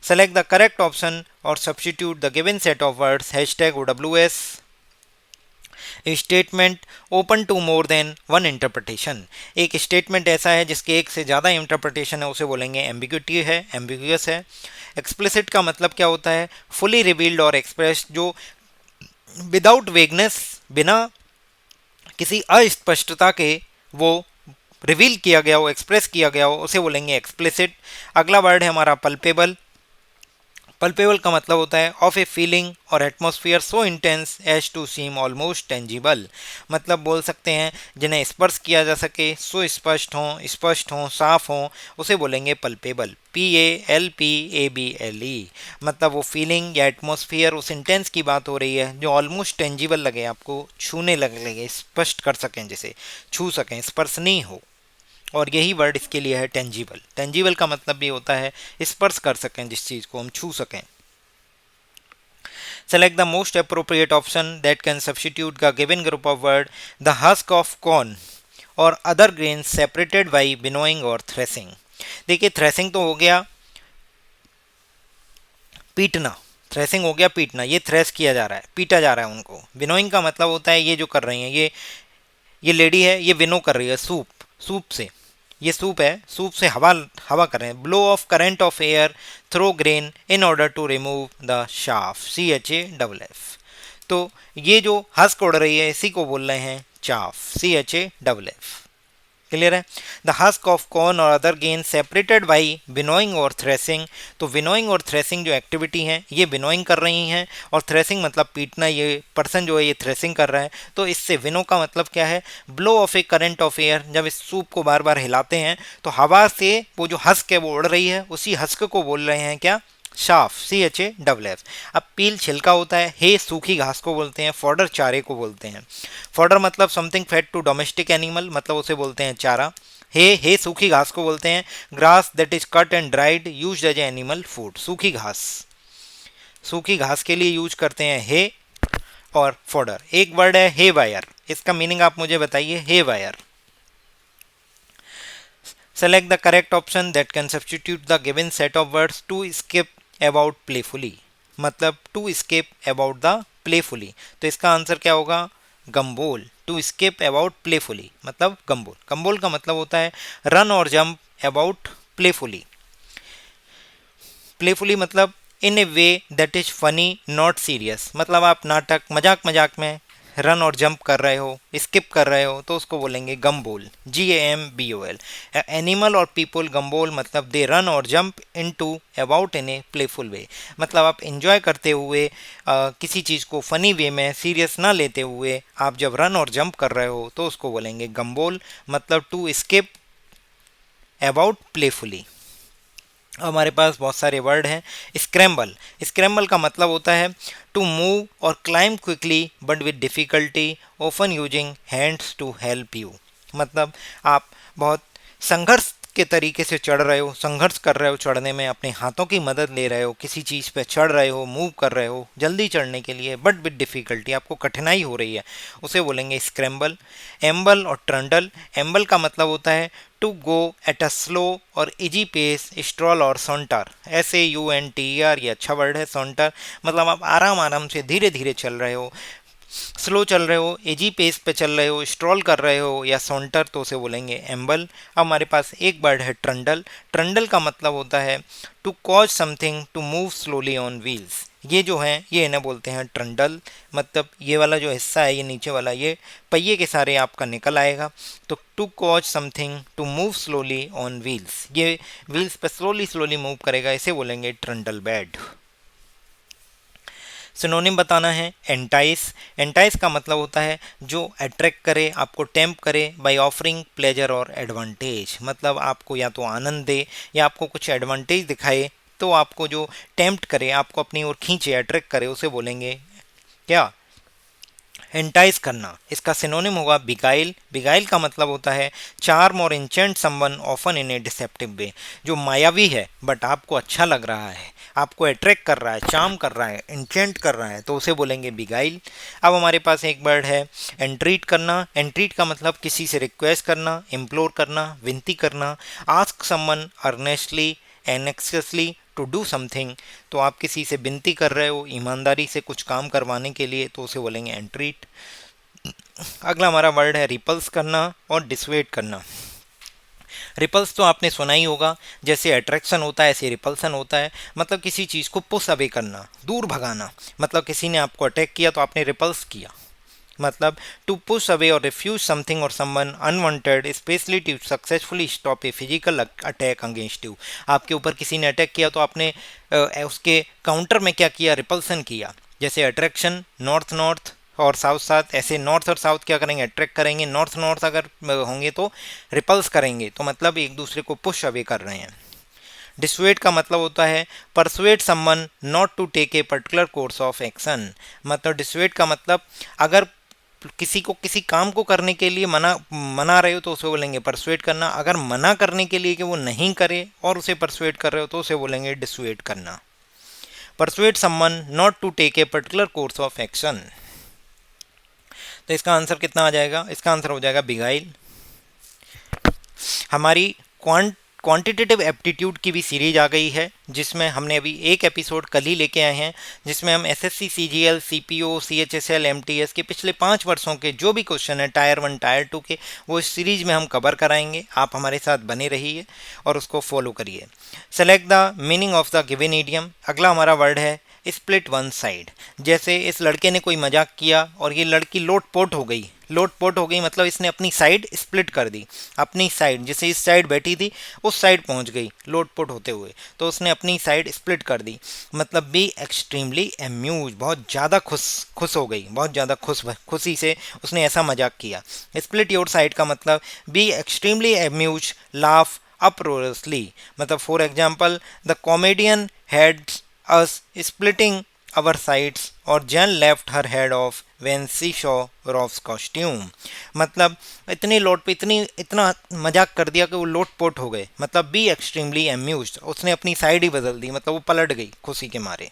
Speaker 1: सेलेक्ट द करेक्ट ऑप्शन और substitute the given set of words hashtag OWS। Statement open to more than one interpretation. एक स्टेटमेंट ऐसा है जिसके एक से ज़्यादा इंटरप्रिटेशन है, उसे बोलेंगे एम्बिग्यूटी है, एम्बिगुअस है। एक्सप्लिसिट का मतलब क्या होता है? फुली रिवील्ड और एक्सप्रेस्ड, जो विदाउट वेगनेस, बिना किसी अस्पष्टता के वो रिवील किया गया हो, एक्सप्रेस किया गया हो, उसे बोलेंगे एक्सप्लिसिट। अगला वर्ड है हमारा पल्पेबल। पल्पेबल का मतलब होता है ऑफ ए फीलिंग और atmosphere so intense as to seem almost tangible. मतलब बोल सकते हैं जिन्हें स्पर्श किया जा सके, सो स्पष्ट हों, साफ हों, उसे बोलेंगे पल्पेबल। PALPABLE। मतलब वो फीलिंग या एटमॉस्फेयर, उस इंटेंस की बात हो रही है जो ऑलमोस्ट टेंजिबल लगे, आपको छूने लगे, स्पष्ट कर सकें, जिसे छू सकें, स्पर्श नहीं हो। और यही वर्ड इसके लिए है टेंजिबल। टेंजिबल का मतलब भी होता है स्पर्श कर सकें, जिस चीज़ को हम छू सकें। Select the most appropriate option that can substitute the given group of word. The husk of corn और other grain separated by winnowing और थ्रेसिंग। देखिए, थ्रेसिंग तो हो गया पीटना, थ्रेसिंग हो गया पीटना, ये थ्रेस किया जा रहा है, पीटा जा रहा है उनको। विनोइंग का मतलब होता है ये जो कर रही हैं, ये लेडी है, ये विनो कर रही है सूप से, ये सूप है, सूप से हवा हवा कर रहे हैं। Blow of current of air through grain in order to remove the chaff, CHAFF। तो ये जो हस्क उड़ रही है इसी को बोल रहे हैं चाफ, CHAFF। क्लियर है? द हस्क ऑफ कॉर्न और other gain separated by winnowing और थ्रेसिंग। तो विनोइंग और थ्रेसिंग जो एक्टिविटी है, ये विनोइंग कर रही हैं, और थ्रेसिंग मतलब पीटना, ये पर्सन जो है ये थ्रेसिंग कर रहा है। तो इससे विनो का मतलब क्या है? Blow of A current of air. जब इस सूप को बार बार हिलाते हैं तो हवा से वो जो हस्क है वो उड़ रही है, उसी हस्क को बोल रहे हैं क्या? Shaft, CHAFF। अब पील छिलका होता है, हे सूखी घास को बोलते हैं, फॉडर चारे को बोलते हैं। फॉडर मतलब something fed to domestic animal, मतलब उसे बोलते हैं चारा। हे सूखी घास को बोलते हैं grass that is cut and dried used as animal food. सूखी घास के लिए यूज करते हैं हे और फॉडर। एक वर्ड है हे वायर, इसका मीनिंग आप मुझे बताइए। Haywire. Select the correct option that can substitute the given set of words. To skip about playfully, मतलब to skip about the playfully, तो इसका आंसर क्या होगा? Gambol. To skip about playfully मतलब गम्बोल। गम्बोल का मतलब होता है रन और जंप अबाउट प्लेफुली। प्लेफुली मतलब in a way that is funny not serious, मतलब आप नाटक मजाक मजाक में रन और जंप कर रहे हो, स्किप कर रहे हो, तो उसको बोलेंगे गम्बोल, GAMBOL। एनिमल और पीपल गम्बोल मतलब दे रन और jump into about in a playful way, मतलब आप इंजॉय करते हुए किसी चीज़ को फनी वे में, सीरियस ना लेते हुए आप जब रन और जंप कर रहे हो तो उसको बोलेंगे गम्बोल, मतलब टू स्किप अबाउट प्लेफुली। हमारे पास बहुत सारे वर्ड हैं। स्क्रैम्बल। स्क्रैम्बल का मतलब होता है टू मूव और climb quickly but with difficulty often using hands to help you, मतलब आप बहुत संघर्ष के तरीके से चढ़ रहे हो, संघर्ष कर रहे हो चढ़ने में, अपने हाथों की मदद ले रहे हो, किसी चीज़ पे चढ़ रहे हो, मूव कर रहे हो जल्दी चढ़ने के लिए, बट विद डिफ़िकल्टी, आपको कठिनाई हो रही है, उसे बोलेंगे स्क्रैम्बल। एम्बल और ट्रंडल। एम्बल का मतलब होता है to go at a slow और इजी पेस, स्ट्रॉल और सॉन्टर, SAUNTER, ये अच्छा वर्ड है। सॉन्टर मतलब आप आराम आराम से धीरे धीरे चल रहे हो, स्लो चल रहे हो, एजी पेस पे चल रहे हो, स्ट्रॉल कर रहे हो, या सॉन्टर, तो उसे बोलेंगे एम्बल। अब हमारे पास एक वर्ड है ट्रंडल। ट्रंडल का मतलब होता है to cause something to move slowly on wheels. ये जो है ये इन्हें बोलते हैं ट्रंडल, मतलब ये वाला जो हिस्सा है, ये नीचे वाला, ये पहिए के सारे आपका निकल आएगा। तो to cause something to move slowly on wheels, ये व्हील्स पे स्लोली स्लोली मूव करेगा, इसे बोलेंगे ट्रंडल बेड। सिनोनिम बताना है एंटाइस। एंटाइस का मतलब होता है जो अट्रैक्ट करे, आपको टेम्प करे बाय ऑफरिंग प्लेजर और एडवांटेज, मतलब आपको या तो आनंद दे या आपको कुछ एडवांटेज दिखाए, तो आपको जो टेम्प्ट करे, आपको अपनी ओर खींचे, अट्रैक्ट करे, उसे बोलेंगे क्या, एंटाइज करना। इसका सिनोनिम होगा बिगाइल। बिगाइल का मतलब होता है चार्म और enchant someone often in a deceptive way, जो मायावी है बट आपको अच्छा लग रहा है, आपको अट्रैक्ट कर रहा है, चार्म कर रहा है, इंचेंट कर रहा है, तो उसे बोलेंगे बिगाइल। अब हमारे पास एक वर्ड है एंट्रीट करना। एंट्रीट का मतलब किसी से रिक्वेस्ट करना, इम्प्लोर करना, विनती करना। Ask someone earnestly anxiously to do something, तो आप किसी से विनती कर रहे हो ईमानदारी से कुछ काम करवाने के लिए, तो उसे बोलेंगे एंट्रीट। अगला हमारा वर्ड है रिपल्स करना और डिसवेट करना। रिपल्स तो आपने सुना ही होगा, जैसे अट्रैक्शन होता है ऐसे रिपल्सन होता है, मतलब किसी चीज़ को पुश अवे करना, दूर भगाना। मतलब किसी ने आपको अटैक किया तो आपने रिपल्स किया, मतलब टू पुश अवे और रिफ्यूज समथिंग और someone unwanted, especially to successfully stop a physical attack against you. आपके ऊपर किसी ने अटैक किया तो आपने उसके काउंटर में क्या किया, रिपल्सन किया। जैसे अट्रैक्शन नॉर्थ नॉर्थ और साउथ साउथ, ऐसे नॉर्थ और साउथ क्या करेंगे, अट्रैक्ट करेंगे। नॉर्थ नॉर्थ अगर होंगे तो रिपल्स करेंगे, तो मतलब एक दूसरे को पुश अवे कर रहे हैं। डिसवेट का मतलब होता है persuade someone not to take a particular course of action. मतलब डिसवेट का मतलब अगर किसी को किसी काम को करने के लिए मना रहे हो तो उसे बोलेंगे परसुएट करना। अगर मना करने के लिए कि वो नहीं करे और उसे परसुएट कर रहे हो तो उसे बोलेंगे डिसवेट करना। Persuade someone not to take a particular course of action. तो इसका आंसर कितना आ जाएगा, इसका आंसर हो जाएगा बिगाइल। हमारी क्वांटिटेटिव एप्टीट्यूड की भी सीरीज आ गई है, जिसमें हमने अभी एक एपिसोड कल ही लेके आए हैं, जिसमें हम SSC, CGL, CPO, CHSL, MTS के पिछले 5 वर्षों के जो भी क्वेश्चन है टायर 1 टायर 2 के, वो इस सीरीज में हम कवर कराएंगे। आप हमारे साथ बने रहिए और उसको फॉलो करिए। Select the meaning of the given idiom. अगला हमारा वर्ड है स्प्लिट वन साइड। जैसे इस लड़के ने कोई मजाक किया और ये लड़की लोटपोट हो गई। लोटपोट हो गई मतलब इसने अपनी साइड स्प्लिट कर दी, अपनी साइड, जैसे इस साइड बैठी थी उस साइड पहुंच गई लोटपोट होते हुए, तो उसने अपनी साइड स्प्लिट कर दी। मतलब बी एक्सट्रीमली अम्यूज, बहुत ज़्यादा खुश हो गई, बहुत ज़्यादा खुशी से उसने ऐसा मजाक किया। स्प्लिट योर साइड का मतलब be extremely amuse, laugh uproariously। मतलब for example the comedian had us splitting our sides और Jen left her head off when she saw Rob's costume। मतलब इतनी लोट पे इतना मजाक कर दिया कि वो लोटपोट हो गए। मतलब बी एक्सट्रीमली अम्यूज्ड, उसने अपनी साइड ही बदल दी, मतलब वो पलट गई खुशी के मारे।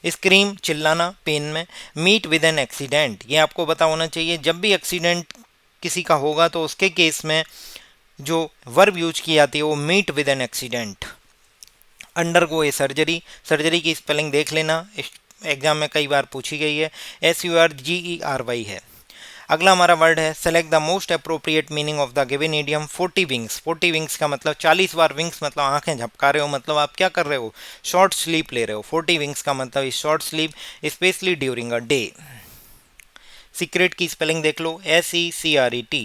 Speaker 1: स्क्रीम चिल्लाना पेन में। मीट विद एन एक्सीडेंट, ये आपको पता होना चाहिए, जब भी एक्सीडेंट किसी का होगा तो उसके केस में जो वर्ब यूज की जाती है वो meet with an accident. Undergo a surgery, surgery की स्पेलिंग देख लेना, एग्जाम में कई बार पूछी गई है, SURGERY है। अगला हमारा वर्ड है select the most appropriate meaning of the given idiom 40 wings. 40 wings का मतलब 40 बार विंग्स, मतलब आंखें झपका रहे हो, मतलब आप क्या कर रहे हो, शॉर्ट स्लीप ले रहे हो। 40 विंग्स का मतलब इस short sleep especially during a day. Secret की स्पेलिंग देख लो, SECRET।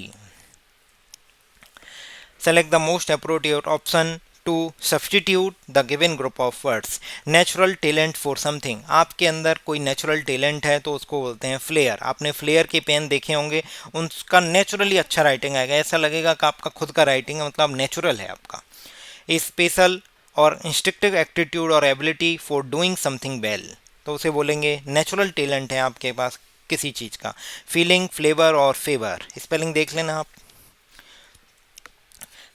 Speaker 1: Select the most appropriate option to substitute the given group of words. Natural talent for something, आपके अंदर कोई नेचुरल टैलेंट है तो उसको बोलते हैं फ्लेयर। आपने फ्लेयर के पेन देखे होंगे, उनका नेचुरली अच्छा राइटिंग आएगा, ऐसा लगेगा कि आपका खुद का राइटिंग है, मतलब नेचुरल है आपका। स्पेशल और इंस्टिंक्टिव एप्टीट्यूड और ability for doing something well, तो उसे बोलेंगे नेचुरल टैलेंट है आपके पास किसी चीज़ का। फीलिंग, फ्लेवर और फेवर, स्पेलिंग देख लेना आप।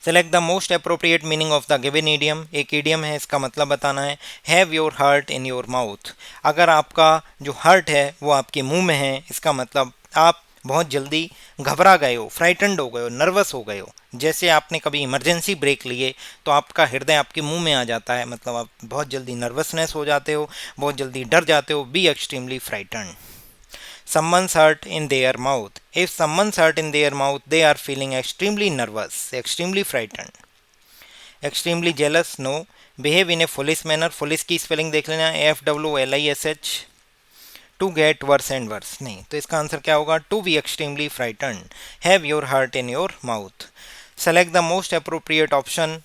Speaker 1: Select the most appropriate meaning of the given idiom. एक इडियम है, इसका मतलब बताना है have your heart in your mouth. अगर आपका जो हार्ट है वो आपके मुंह में है, इसका मतलब आप बहुत जल्दी घबरा गए हो, फ्राइटनड हो गए हो, नर्वस हो गए हो। जैसे आपने कभी इमरजेंसी ब्रेक लिए तो आपका हृदय आपके मुंह में आ जाता है, मतलब आप बहुत जल्दी नर्वसनेस हो जाते हो, बहुत जल्दी डर जाते हो। Be extremely frightened. Someone's hurt in their mouth. If someone's hurt in their mouth, they are feeling extremely nervous, extremely frightened. Extremely jealous, no. Behave in a foolish manner. Foolish की spelling देख लेना, FOOLISH। To get worse and worse, नहीं, तो इसका answer क्या होगा, to be extremely frightened. Have your heart in your mouth. Select the most appropriate option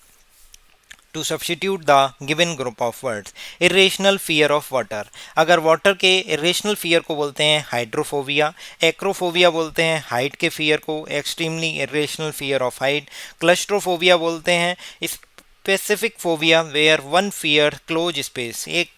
Speaker 1: to substitute the given group of words. Irrational fear of water, अगर water के irrational fear को बोलते हैं हाइड्रोफोबिया, एक्रोफोबिया बोलते हैं height के fear को, extremely irrational fear of height, claustrophobia बोलते हैं specific phobia where one fear close space, एक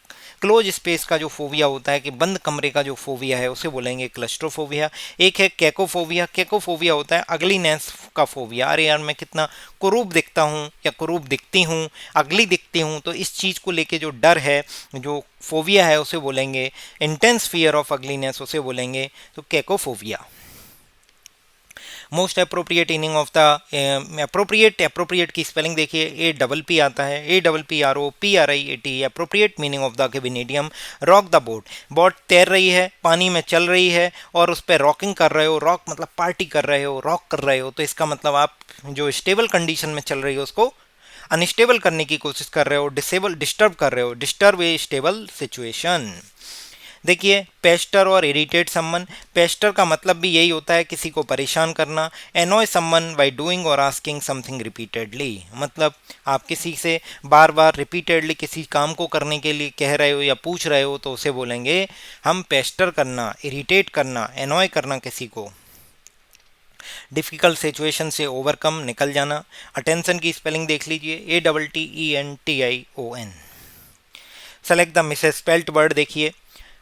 Speaker 1: क्लोज स्पेस का जो फोबिया होता है कि बंद कमरे का जो फोबिया है उसे बोलेंगे क्लस्ट्रोफोबिया। एक है कैकोफोबिया, कैकोफोबिया होता है अगलीनेस का फोबिया, अरे यार मैं कितना कुरूप दिखता हूँ या कुरूप दिखती हूँ, अगली दिखती हूँ, तो इस चीज़ को लेके जो डर है, जो फोबिया है उसे बोलेंगे इंटेंस फियर ऑफ अगलीनेस, उसे बोलेंगे तो cacophobia. Most appropriate meaning of the appropriate की स्पेलिंग देखिए, ए डबल पी आता है, APPROPRIET, appropriate meaning of the given idiom rock the boat, boat तैर रही है, पानी में चल रही है और उस पर रॉकिंग कर रहे हो, रॉक मतलब पार्टी कर रहे हो, रॉक कर रहे हो, तो इसका मतलब आप जो स्टेबल कंडीशन में चल रही हो उसको अनस्टेबल करने की कोशिश कर रहे हो, डिस्टर्ब कर रहे हो, डिस्टर्ब ए स्टेबल सिचुएशन। देखिए पेस्टर और इरिटेट समवन, पेस्टर का मतलब भी यही होता है किसी को परेशान करना, एनॉय समवन बाय डूइंग और आस्किंग समथिंग रिपीटेडली, मतलब आप किसी से बार बार रिपीटेडली किसी काम को करने के लिए कह रहे हो या पूछ रहे हो तो उसे बोलेंगे हम पेस्टर करना, इरिटेट करना, एनॉय करना किसी को। डिफ़िकल्ट सिचुएशन से ओवरकम, निकल जाना। अटेंशन की स्पेलिंग देख लीजिए, ATTENTION। Select the misspelt word, देखिए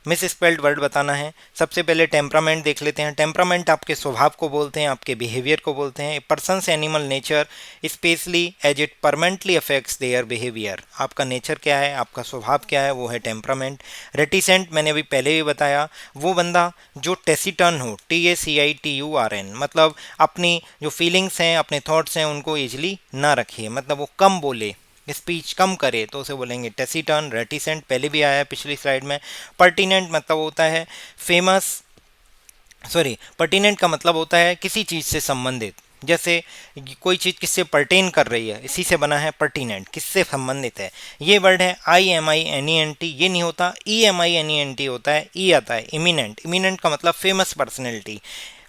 Speaker 1: मिस स्पेल्ड वर्ड बताना है। सबसे पहले टेम्परामेंट देख लेते हैं। टेम्परामेंट आपके स्वभाव को बोलते हैं, आपके बिहेवियर को बोलते हैं। Persons animal nature especially as it permanently affects their behaviour, आपका नेचर क्या है, आपका स्वभाव क्या है, वो है टेम्परामेंट। रेटिसेंट मैंने अभी पहले भी बताया, वो बंदा जो टेसिटर्न हो, TACITURN, मतलब अपनी जो फीलिंग्स हैं, अपने थॉट्स हैं, उनको ईजिली ना रखिए, मतलब वो कम बोले, स्पीच कम करे, तो उसे बोलेंगे टेसिटर्न। रेटिसेंट पहले भी आया है पिछली स्लाइड में। पर्टिनेंट मतलब होता है पर्टिनेंट का मतलब होता है किसी चीज़ से संबंधित, जैसे कोई चीज़ किससे पर्टेन कर रही है, इसी से बना है पर्टिनेंट, किससे संबंधित है। ये वर्ड है IMINENT, ये नहीं होता, EMINENT होता है, ई आता है इमिनेंट। इमिनेंट का मतलब फेमस पर्सनैलिटी,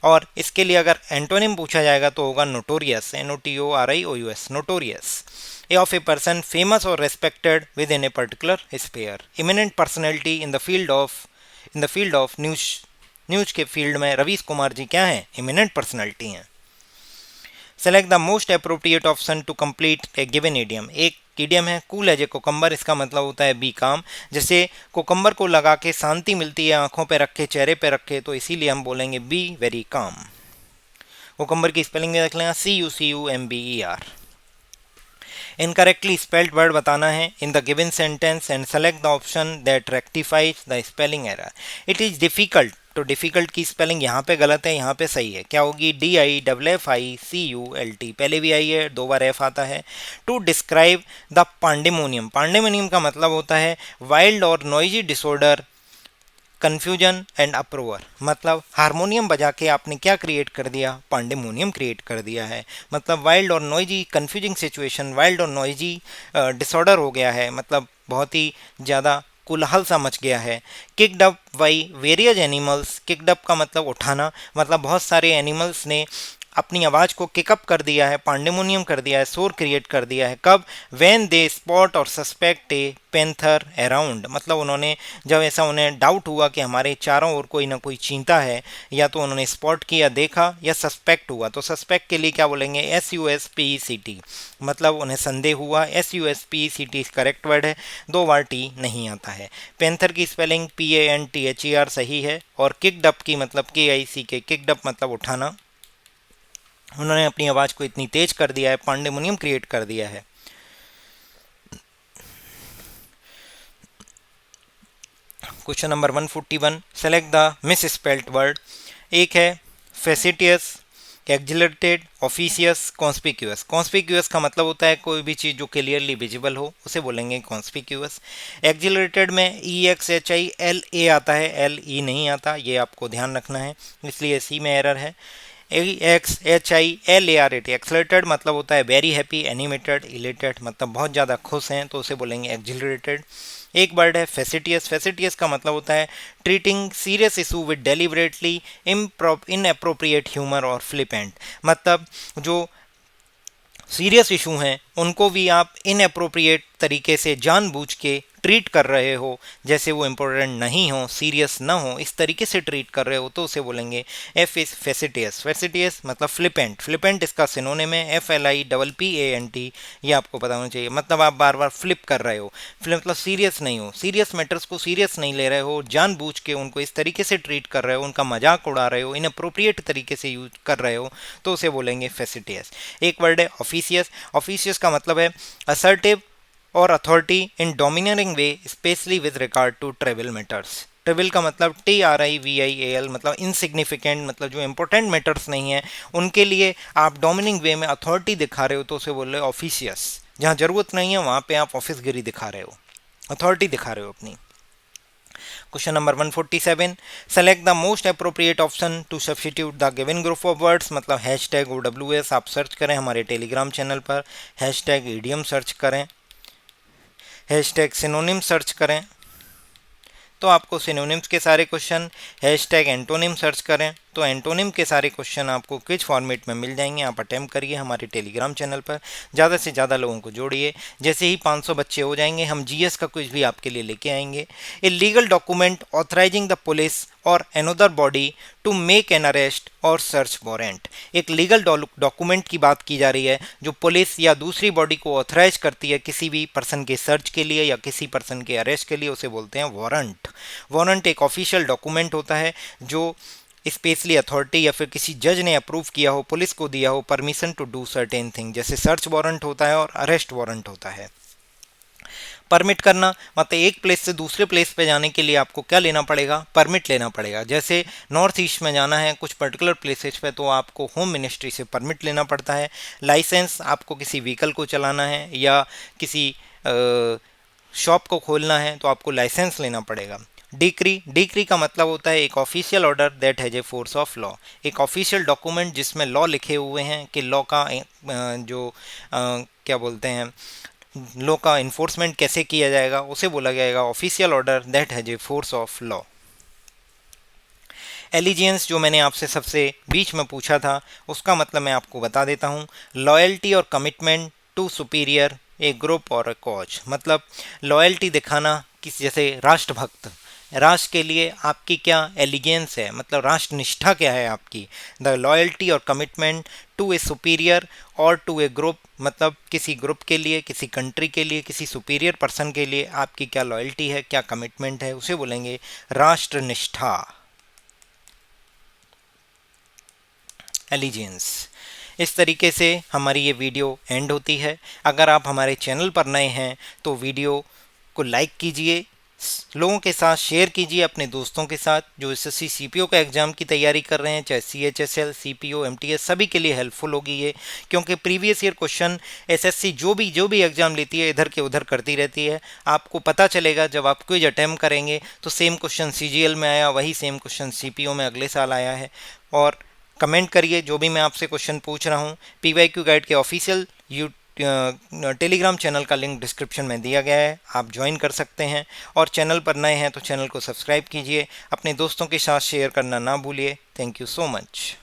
Speaker 1: और इसके लिए अगर एंटोनिम पूछा जाएगा तो होगा notorious, NOTORIOUS, notorious, of a person famous or respected within a particular sphere. Eminent personality in the field of news के फील्ड में रवीश कुमार जी क्या हैं, इमिनेंट पर्सनैलिटी हैं। Select the most appropriate option to complete a given idiom. एक idiom है cool as a cucumber, इसका मतलब होता है बी काम, जैसे कोकम्बर को लगा के शांति मिलती है, आंखों पे रखे, चेहरे पे रखे, तो इसीलिए हम बोलेंगे बी वेरी काम। कोकम्बर की स्पेलिंग में देख लेना, CUCUMBER। इनकरेक्टली स्पेल्ड वर्ड बताना है in the given sentence and select the option that rectifies the spelling error. It is difficult, तो डिफ़िकल्ट की स्पेलिंग यहाँ पे गलत है, यहाँ पे सही है, क्या होगी, DIFFICULT, पहले भी आई है, 2 बार F आता है। टू डिस्क्राइब द पांडेमोनियम, पांडेमोनियम का मतलब होता है वाइल्ड और नॉइजी डिसऑर्डर, कन्फ्यूजन एंड अप्रोवर, मतलब हारमोनियम बजा के आपने क्या क्रिएट कर दिया, पांडेमोनियम क्रिएट कर दिया है, मतलब वाइल्ड और नॉइजी कन्फ्यूजिंग सिचुएशन, वाइल्ड और नॉइजी डिसऑर्डर हो गया है, मतलब बहुत ही ज़्यादा कोलाहल सा मच गया है। Kicked up by various animals, kicked up का मतलब उठाना, मतलब बहुत सारे एनिमल्स ने अपनी आवाज़ को किकअप कर दिया है, पांडेमोनियम कर दिया है, शोर क्रिएट कर दिया है। कब, व्हेन दे स्पॉट और सस्पेक्ट ए पेंथर अराउंड, मतलब उन्होंने जब ऐसा उन्हें डाउट हुआ कि हमारे चारों ओर कोई ना कोई चींता है, या तो उन्होंने स्पॉट किया, देखा, या सस्पेक्ट हुआ, तो सस्पेक्ट के लिए क्या बोलेंगे, SUSPECT, मतलब उन्हें संदेह हुआ, SUSPECT करेक्ट वर्ड है, 2 बार टी नहीं आता है। पेंथर की स्पेलिंग PANTHER सही है, और किक्ड अप की मतलब KICK, किक्ड अप मतलब उठाना, उन्होंने अपनी आवाज़ को इतनी तेज कर दिया है, पांडेमोनियम क्रिएट कर दिया है। Question number 141, select the misspelt word. एक है फेसिटियस, एक्जिलरेटेड, ऑफिशियस, कॉन्स्पिक्यूअस। कॉन्स्पिक्यूअस का मतलब होता है कोई भी चीज़ जो क्लियरली विजिबल हो, उसे बोलेंगे कॉन्स्पिक्यूअस। एक्जिलरेटेड में EXHILA आता है, LE नहीं आता, ये आपको ध्यान रखना है, इसलिए सी में एरर है। EXHILARET, एक्सलेटेड मतलब होता है वेरी हैप्पी, एनिमेटेड, इलेटेड मतलब बहुत ज़्यादा खुश हैं, तो उसे बोलेंगे एक्जिलरेटेड। एक वर्ड है फेसिटियस, फेसिटियस का मतलब होता है treating serious issue with deliberately inappropriate humour और फ्लिपेंट, मतलब जो सीरियस इशू हैं उनको भी आप इनअप्रोप्रिएट तरीके से जानबूझ के ट्रीट कर रहे हो, जैसे वो इम्पोर्टेंट नहीं हो, सीरियस ना हो, इस तरीके से ट्रीट कर रहे हो, तो उसे बोलेंगे एफ इज फेसिटियस। फेसिटियस मतलब फ्लिपेंट। फ्लिपेंट इसका सिनोनिम है FLIPPANT। ये आपको पता होना चाहिए। मतलब आप बार बार फ्लिप कर रहे हो, फ्लिप मतलब सीरियस नहीं हो, सीरियस मैटर्स को सीरियस नहीं ले रहे हो, जानबूझ के उनको इस तरीके से ट्रीट कर रहे हो, उनका मजाक उड़ा रहे हो, इनअप्रोप्रिएट तरीके से यूज कर रहे हो, तो उसे बोलेंगे फेसिटियस। एक वर्ड है ऑफिशियस। ऑफिशियस का मतलब है असर्टिव और authority in dominating way, especially with regard to travel matters. Trivial का मतलब TRIVIAL, मतलब इनसिग्निफिकेंट, मतलब जो इंपॉर्टेंट मैटर्स नहीं है उनके लिए आप डोमिनिंग वे में अथॉरिटी दिखा रहे हो, तो उसे बोल रहे हो ऑफिशियस। जहाँ जरूरत नहीं है वहाँ पे आप ऑफिसगिरी दिखा रहे हो, अथॉरिटी दिखा रहे हो अपनी। Question number 147, select the most appropriate option to substitute the given group of words. मतलब #OWS आप सर्च करें हमारे टेलीग्राम चैनल पर, #इडियम सर्च करें, #सिनोनिम सर्च करें तो आपको सिनोनिम्स के सारे क्वेश्चन, #एंटोनिम सर्च करें तो एंटोनिम के सारे क्वेश्चन आपको क्विज फॉर्मेट में मिल जाएंगे। आप अटेम्प्ट करिए हमारे टेलीग्राम चैनल पर, ज़्यादा से ज़्यादा लोगों को जोड़िए। जैसे ही 500 बच्चे हो जाएंगे हम GS का क्विज भी आपके लिए लेके आएंगे। A legal document authorising the police और another body to make an arrest और सर्च वारंट। एक लीगल डॉक्यूमेंट की बात की जा रही है जो पुलिस या दूसरी बॉडी को ऑथराइज करती है किसी भी पर्सन के सर्च के लिए या किसी पर्सन के अरेस्ट के लिए, उसे बोलते हैं वारंट। वारंट एक ऑफिशियल डॉक्यूमेंट होता है जो स्पेशली अथॉरिटी या फिर किसी जज ने अप्रूव किया हो, पुलिस को दिया हो permission to do certain thing. जैसे सर्च वारंट होता है और अरेस्ट वारंट होता है। परमिट करना मतलब एक प्लेस से दूसरे प्लेस पे जाने के लिए आपको क्या लेना पड़ेगा, परमिट लेना पड़ेगा। जैसे नॉर्थ ईस्ट में जाना है कुछ पर्टिकुलर प्लेसेस पे तो आपको होम मिनिस्ट्री से परमिट लेना पड़ता है। लाइसेंस आपको किसी व्हीकल को चलाना है या किसी शॉप को खोलना है तो आपको लाइसेंस लेना पड़ेगा। डिक्री, डिक्री का मतलब होता है एक official order that has a force of law. एक ऑफिशियल डॉक्यूमेंट जिसमें लॉ लिखे हुए हैं कि लॉ का क्या बोलते हैं, लॉ का इन्फोर्समेंट कैसे किया जाएगा, उसे बोला जाएगा official order that has a force of law. Allegiance जो मैंने आपसे सबसे बीच में पूछा था उसका मतलब मैं आपको बता देता हूँ। लॉयल्टी और commitment to superior, a group और ए कॉज। मतलब लॉयल्टी दिखाना किस, जैसे राष्ट्रभक्त, राष्ट्र के लिए आपकी क्या एलिगेंस है, मतलब राष्ट्र निष्ठा क्या है आपकी। द लॉयल्टी और कमिटमेंट टू ए सुपीरियर और टू ए ग्रुप, मतलब किसी ग्रुप के लिए, किसी कंट्री के लिए, किसी सुपीरियर पर्सन के लिए आपकी क्या लॉयल्टी है, क्या कमिटमेंट है, उसे बोलेंगे राष्ट्र निष्ठा, एलिजेंस। इस तरीके से हमारी ये वीडियो एंड होती है। अगर आप हमारे चैनल पर नए हैं तो वीडियो को लाइक कीजिए, लोगों के साथ शेयर कीजिए, अपने दोस्तों के साथ जो SSC CPO का एग्ज़ाम की तैयारी कर रहे हैं, चाहे CHSL, CPO, MTS, सभी के लिए हेल्पफुल होगी ये। क्योंकि प्रीवियस ईयर क्वेश्चन SSC जो भी एग्ज़ाम लेती है इधर के उधर करती रहती है। आपको पता चलेगा जब आप क्विज अटैम्प्ट करेंगे तो सेम क्वेश्चन CGL में आया, वही सेम क्वेश्चन CPO में अगले साल आया है। और कमेंट करिए जो भी मैं आपसे क्वेश्चन पूछ रहा हूँ। PYQ गाइड के ऑफिशियल टेलीग्राम चैनल का लिंक डिस्क्रिप्शन में दिया गया है, आप ज्वाइन कर सकते हैं। और चैनल पर नए हैं तो चैनल को सब्सक्राइब कीजिए, अपने दोस्तों के साथ शेयर करना ना भूलिए। Thank you so much.